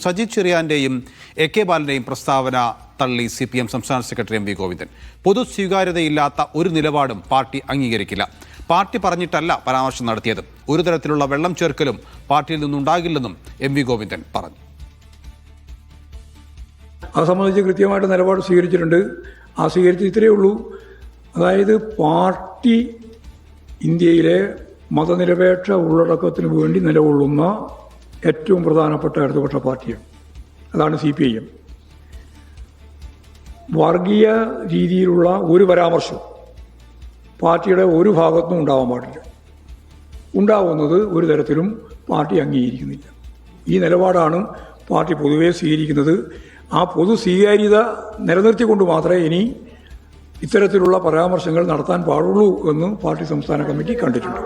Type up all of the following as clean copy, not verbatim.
Saji ചെറിയാന്റെയും A K ബാലന്റെയും പ്രസ്താവന തള്ളി CPM സംസ്ഥാന സെക്രട്ടറി MV ഗോവിന്ദൻ. പൊതു സ്വീകാര്യതയില്ലാത്ത ഒരു നിലപാടും പാർട്ടി അംഗീകരിക്കില്ല. പാർട്ടി പറഞ്ഞിട്ടല്ല പരാമർശം നടത്തിയത്. ഒരു തരത്തിലുള്ള വെള്ളം ചേർക്കലും പാർട്ടിയിൽ നിന്നുണ്ടാകില്ലെന്നും MV ഗോവിന്ദൻ പറഞ്ഞു. അത് സംബന്ധിച്ച് കൃത്യമായിട്ട് നിലപാട് സ്വീകരിച്ചിട്ടുണ്ട്. ആ സ്വീകരിച്ച് ഇത്രയേ ഉള്ളൂ. അതായത് പാർട്ടി ഇന്ത്യയിലെ മതനിരപേക്ഷ ഉള്ളടക്കത്തിന് വേണ്ടി നിലകൊള്ളുന്ന ഏറ്റവും പ്രധാനപ്പെട്ട ഇടതുപക്ഷ പാർട്ടിയാണ്. അതാണ് CPIM. വർഗീയ രീതിയിലുള്ള ഒരു പരാമർശം പാർട്ടിയുടെ ഒരു ഭാഗത്തും ഉണ്ടാവാൻ പാടില്ല. ഉണ്ടാവുന്നത് ഒരു തരത്തിലും പാർട്ടി അംഗീകരിക്കുന്നില്ല. ഈ നിലപാടാണ് പാർട്ടി പൊതുവെ സ്വീകരിക്കുന്നത്. ആ പൊതു സ്വീകാര്യത നിലനിർത്തിക്കൊണ്ട് മാത്രമേ ഇനി ഇത്തരത്തിലുള്ള പരാമർശങ്ങൾ നടത്താൻ പാടുള്ളൂ എന്ന് പാർട്ടി സംസ്ഥാന കമ്മിറ്റി കണ്ടിട്ടുണ്ട്.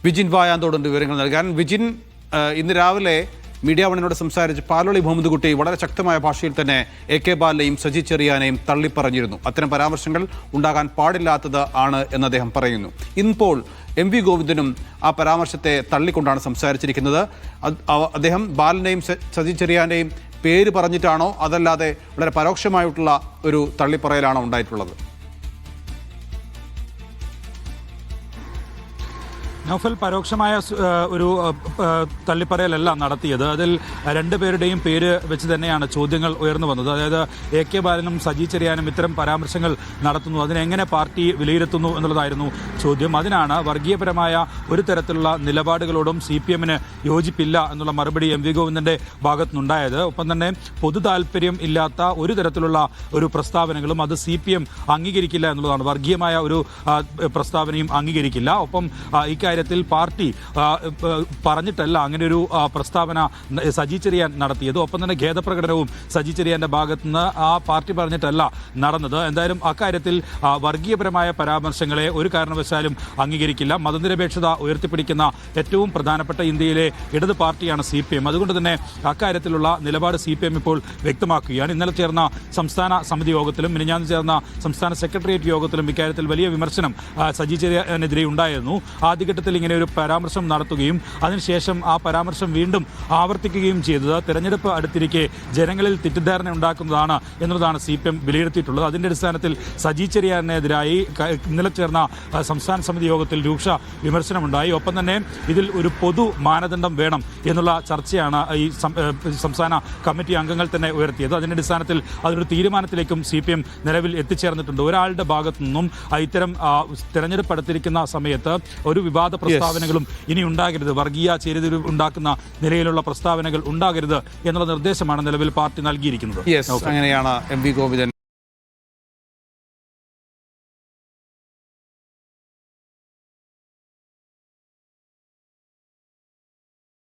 വിജിൻ വായാന്തോടുണ്ട് വിവരങ്ങൾ നൽകാൻ. വിജിൻ, ഇന്ന് രാവിലെ മീഡിയ വണിനോട് സംസാരിച്ച് പാലോളി മുഹമ്മദ് കുട്ടി വളരെ ശക്തമായ ഭാഷയിൽ തന്നെ എ കെ ബാലനെയും സജി ചെറിയാനെയും തള്ളിപ്പറഞ്ഞിരുന്നു. അത്തരം പരാമർശങ്ങൾ ഉണ്ടാകാൻ പാടില്ലാത്തത് ആണ് എന്ന് അദ്ദേഹം പറയുന്നു. ഇപ്പോൾ MV ഗോവിന്ദനും ആ പരാമർശത്തെ തള്ളിക്കൊണ്ടാണ് സംസാരിച്ചിരിക്കുന്നത്. അദ്ദേഹം ബാലനെയും സജി ചെറിയാനെയും പേര് പറഞ്ഞിട്ടാണോ അതല്ലാതെ വളരെ പരോക്ഷമായിട്ടുള്ള ഒരു തള്ളിപ്പറയലാണോ ഉണ്ടായിട്ടുള്ളത്? നൗഫൽ, പരോക്ഷമായ ഒരു തള്ളിപ്പറയലല്ല നടത്തിയത്. അതിൽ രണ്ടുപേരുടെയും പേര് വെച്ച് തന്നെയാണ് ചോദ്യങ്ങൾ ഉയർന്നു വന്നത്. അതായത് എ കെ ബാലനും സജി ചെറിയാനും ഇത്തരം പരാമർശങ്ങൾ നടത്തുന്നു, അതിനെങ്ങനെ പാർട്ടി വിലയിരുത്തുന്നു എന്നുള്ളതായിരുന്നു ചോദ്യം. അതിനാണ് വർഗീയപരമായ ഒരു തരത്തിലുള്ള നിലപാടുകളോടും CPMന് യോജിപ്പില്ല എന്നുള്ള മറുപടി MV ഗോവിന്ദന്റെ ഭാഗത്തുനിന്നുണ്ടായത്. ഒപ്പം തന്നെ പൊതു താല്പര്യം ഇല്ലാത്ത ഒരു തരത്തിലുള്ള ഒരു പ്രസ്താവനകളും അത് CPM അംഗീകരിക്കില്ല എന്നുള്ളതാണ്. വർഗീയമായ ഒരു പ്രസ്താവനയും അംഗീകരിക്കില്ല. ഒപ്പം ഇക്കാര്യത്തിൽ പാർട്ടി പറഞ്ഞിട്ടല്ല അങ്ങനെ ഒരു പ്രസ്താവന സജി ചെറിയാൻ നടത്തിയത്. ഒപ്പം തന്നെ ഖേദപ്രകടനവും സജി ചെറിയാന്റെ ഭാഗത്തുനിന്ന് ആ പാർട്ടി പറഞ്ഞിട്ടല്ല നടന്നത്. എന്തായാലും അക്കാര്യത്തിൽ വർഗീയപരമായ പരാമർശങ്ങളെ ഒരു കാരണവശാലും അംഗീകരിക്കില്ല. മതനിരപേക്ഷത ഉയർത്തിപ്പിടിക്കുന്ന ഏറ്റവും പ്രധാനപ്പെട്ട ഇന്ത്യയിലെ ഇടത് പാർട്ടിയാണ് CPM. അതുകൊണ്ട് തന്നെ അക്കാര്യത്തിലുള്ള നിലപാട് CPM ഇപ്പോൾ വ്യക്തമാക്കുകയാണ്. ഇന്നലെ ചേർന്ന സംസ്ഥാന സമിതി യോഗത്തിലും മിനിഞ്ഞാന്ന് ചേർന്ന സംസ്ഥാന സെക്രട്ടേറിയറ്റ് യോഗത്തിലും ഇക്കാര്യത്തിൽ വലിയ വിമർശനം സജി ചെറിയാനെതിരെ ഉണ്ടായിരുന്നു. ആദ്യഘട്ടത്തിൽ ഇങ്ങനെ ഒരു പരാമർശം നടത്തുകയും അതിനുശേഷം ആ പരാമർശം വീണ്ടും ആവർത്തിക്കുകയും ചെയ്തത് തെരഞ്ഞെടുപ്പ് അടുത്തിരിക്കെ ജനങ്ങളിൽ തെറ്റിദ്ധാരണ ഉണ്ടാക്കുന്നതാണ് എന്നുള്ളതാണ് CPM വിലയിരുത്തിയിട്ടുള്ളത്. അതിന്റെ അടിസ്ഥാനത്തിൽ സജി ചെറിയാനെതിരായി ഇന്നലെ ചേർന്ന സംസ്ഥാന സമിതി യോഗത്തിൽ രൂക്ഷ വിമർശനമുണ്ടായി. ഒപ്പം തന്നെ ഇതിൽ ഒരു പൊതു മാനദണ്ഡം വേണം എന്നുള്ള ചർച്ചയാണ് ഈ സംസ്ഥാന കമ്മിറ്റി അംഗങ്ങൾ തന്നെ ഉയർത്തിയത്. അതിന്റെ അടിസ്ഥാനത്തിൽ അതൊരു തീരുമാനത്തിലേക്കും CPM നിലവിൽ എത്തിച്ചേർന്നിട്ടുണ്ട്. ഒരാളുടെ ഭാഗത്തു നിന്നും ഇത്തരം തെരഞ്ഞെടുപ്പ് അടുത്തിരിക്കുന്ന സമയത്ത് ഒരു വിവാദ പ്രസ്താവനകളും ഇനി ഉണ്ടാകരുത്, വർഗീയ ചേരിതിരിവ് ഉണ്ടാക്കുന്ന നിലയിലുള്ള പ്രസ്താവനകൾ ഉണ്ടാകരുത് എന്നുള്ള നിർദ്ദേശമാണ് നിലവിൽ പാർട്ടി നൽകിയിരിക്കുന്നത്. അങ്ങനെയാണ് MV ഗോവിന്ദൻ